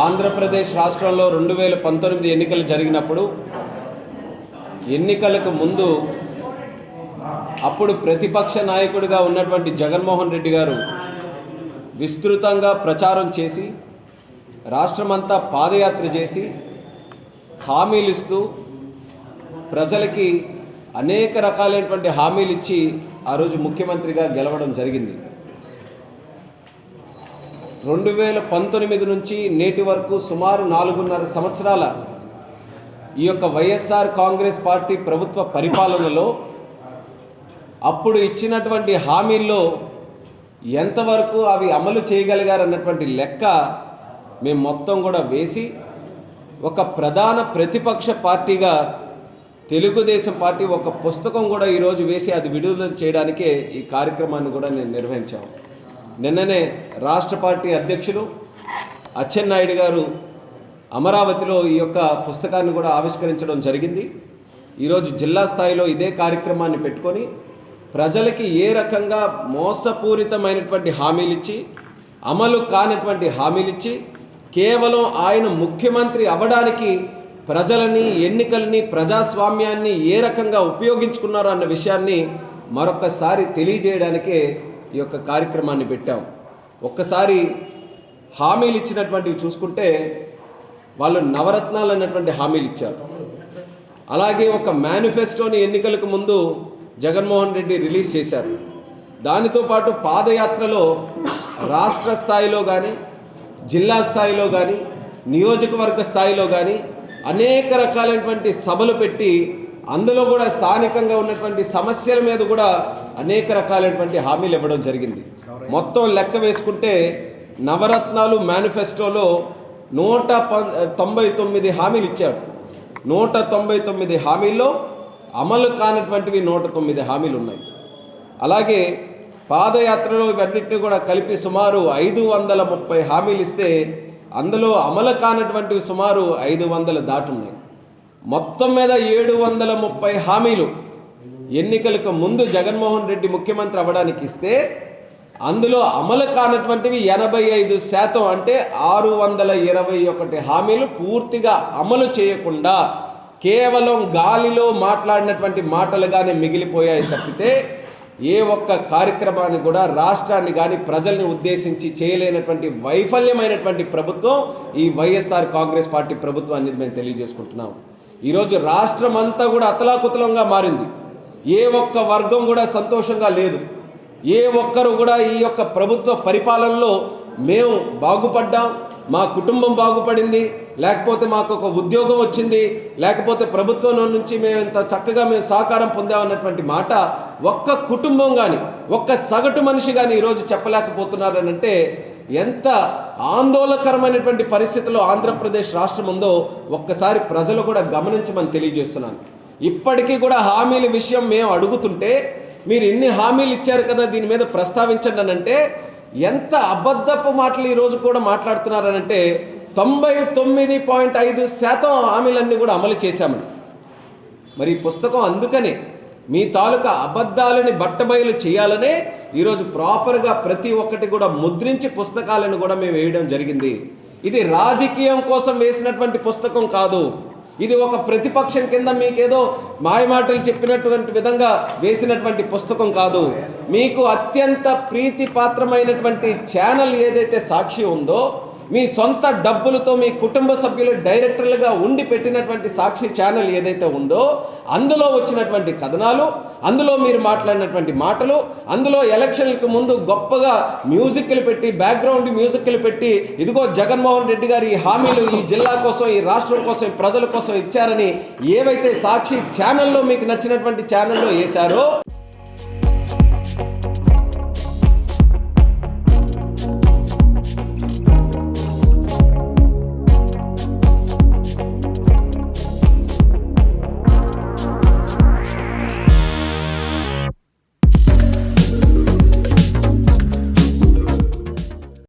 ఆంధ్రప్రదేశ్ రాష్ట్రంలో 2019 ఎన్నికలు జరిగినప్పుడు ఎన్నికలకు ముందు అప్పుడు ప్రతిపక్ష నాయకుడిగా ఉన్నటువంటి జగన్మోహన్ రెడ్డి గారు విస్తృతంగా ప్రచారం చేసి రాష్ట్రమంతా పాదయాత్ర చేసి హామీలు ఇస్తూ ప్రజలకి అనేక రకాలైనటువంటి హామీలు ఇచ్చి ఆ రోజు ముఖ్యమంత్రిగా గెలవడం జరిగింది. 2019 నుంచి నేటి వరకు సుమారు 4.5 సంవత్సరాల ఈ యొక్క వైఎస్ఆర్ కాంగ్రెస్ పార్టీ ప్రభుత్వ పరిపాలనలో అప్పుడు ఇచ్చినటువంటి హామీల్లో ఎంతవరకు అవి అమలు చేయగలిగారన్నటువంటి లెక్క మేము మొత్తం కూడా వేసి ఒక ప్రధాన ప్రతిపక్ష పార్టీగా తెలుగుదేశం పార్టీ ఒక పుస్తకం కూడా ఈరోజు వేసి అది విడుదల చేయడానికే ఈ కార్యక్రమాన్ని కూడా నేను నిర్వహించాము. నిన్ననే రాష్ట్ర పార్టీ అధ్యక్షులు అచ్చెన్నాయుడు గారు అమరావతిలో ఈ యొక్క పుస్తకాన్ని కూడా ఆవిష్కరించడం జరిగింది. ఈరోజు జిల్లా స్థాయిలో ఇదే కార్యక్రమాన్ని పెట్టుకొని ప్రజలకి ఏ రకంగా మోసపూరితమైనటువంటి హామీలు ఇచ్చి అమలు కానిటువంటి హామీలు ఇచ్చి కేవలం ఆయన ముఖ్యమంత్రి అవ్వడానికి ప్రజలని ఎన్నికలని ప్రజాస్వామ్యాన్ని ఏ రకంగా ఉపయోగించుకున్నారో అన్న విషయాన్ని మరొకసారి తెలియజేయడానికే ఈ యొక్క కార్యక్రమాన్ని పెట్టాం. ఒక్కసారి హామీలు ఇచ్చినటువంటివి చూసుకుంటే వాళ్ళు నవరత్నాలు అన్నటువంటి హామీలు ఇచ్చారు. అలాగే ఒక మేనిఫెస్టోని ఎన్నికలకు ముందు జగన్మోహన్ రెడ్డి రిలీజ్ చేశారు. దానితో పాటు పాదయాత్రలో రాష్ట్ర స్థాయిలో కానీ జిల్లా స్థాయిలో కానీ నియోజకవర్గ స్థాయిలో కానీ అనేక రకాలైనటువంటి సభలు పెట్టి అందులో కూడా స్థానికంగా ఉన్నటువంటి సమస్యల మీద కూడా అనేక రకాలైనటువంటి హామీలు ఇవ్వడం జరిగింది. మొత్తం లెక్క వేసుకుంటే నవరత్నాలు మేనిఫెస్టోలో 199 హామీలు ఇచ్చారు. 199 హామీల్లో అమలు కానటువంటివి 109 హామీలు ఉన్నాయి. అలాగే పాదయాత్రలో ఇవన్నిటిని కూడా కలిపి సుమారు 530 హామీలు ఇస్తే అందులో అమలు కానటువంటివి సుమారు 500 దాటున్నాయి. మొత్తం మీద 730 హామీలు ఎన్నికలకు ముందు జగన్మోహన్ రెడ్డి ముఖ్యమంత్రి అవ్వడానికి ఇస్తే అందులో అమలు కానటువంటివి 85%, అంటే 621 హామీలు పూర్తిగా అమలు చేయకుండా కేవలం గాలిలో మాట్లాడినటువంటి మాటలుగానే మిగిలిపోయాయి తప్పితే ఏ ఒక్క కార్యక్రమాన్ని కూడా రాష్ట్రాన్ని కానీ ప్రజల్ని ఉద్దేశించి చేయలేనటువంటి వైఫల్యమైనటువంటి ప్రభుత్వం ఈ వైఎస్ఆర్ కాంగ్రెస్ పార్టీ ప్రభుత్వం అనేది మేము తెలియజేసుకుంటున్నాం. ఈరోజు రాష్ట్రం అంతా కూడా అతలాకుతలంగా మారింది. ఏ ఒక్క వర్గం కూడా సంతోషంగా లేదు. ఏ ఒక్కరు కూడా ఈ యొక్క ప్రభుత్వ పరిపాలనలో మేము బాగుపడ్డాం, మా కుటుంబం బాగుపడింది, లేకపోతే మాకు ఒక ఉద్యోగం వచ్చింది, లేకపోతే ప్రభుత్వం నుంచి మేము ఇంత చక్కగా మేము సహకారం పొందామన్నటువంటి మాట ఒక్క కుటుంబం కానీ ఒక్క సగటు మనిషి కానీ ఈరోజు చెప్పలేకపోతున్నారని అంటే ఎంత ఆందోళనకరమైనటువంటి పరిస్థితుల్లో ఆంధ్రప్రదేశ్ రాష్ట్రం ఉందో ఒక్కసారి ప్రజలు కూడా గమనించమని తెలియజేస్తున్నాను. ఇప్పటికీ కూడా హామీల విషయం మేము అడుగుతుంటే మీరు ఇన్ని హామీలు ఇచ్చారు కదా దీని మీద ప్రస్తావించండి అని అంటే ఎంత అబద్ధపు మాటలు ఈరోజు కూడా మాట్లాడుతున్నారనంటే 99.5% హామీలన్నీ కూడా అమలు చేశామని. మరి ఈ పుస్తకం అందుకనే మీ తాలూకా అబద్ధాలని బట్టబయలు చేయాలనే ఈరోజు ప్రాపర్గా ప్రతి ఒక్కటి కూడా ముద్రించి పుస్తకాలను కూడా మేము వేయడం జరిగింది. ఇది రాజకీయం కోసం వేసినటువంటి పుస్తకం కాదు. ఇది ఒక ప్రతిపక్షం కింద మీకేదో మాయమాటలు చెప్పినటువంటి విధంగా వేసినటువంటి పుస్తకం కాదు. మీకు అత్యంత ప్రీతిపాత్రమైనటువంటి ఛానల్ ఏదైతే సాక్షి ఉందో, మీ సొంత డబ్బులతో మీ కుటుంబ సభ్యులు డైరెక్టర్లుగా ఉండి పెట్టినటువంటి సాక్షి ఛానల్ ఏదైతే ఉందో అందులో వచ్చినటువంటి కథనాలు, అందులో మీరు మాట్లాడినటువంటి మాటలు, అందులో ఎలక్షన్లకు ముందు గొప్పగా మ్యూజిక్లు పెట్టి బ్యాక్గ్రౌండ్ మ్యూజిక్లు పెట్టి ఇదిగో జగన్మోహన్ రెడ్డి గారు ఈ హామీలు ఈ జిల్లా కోసం ఈ రాష్ట్రం కోసం ఈ ప్రజల కోసం ఇచ్చారని ఏవైతే సాక్షి ఛానల్లో మీకు నచ్చినటువంటి ఛానల్లో వేశారో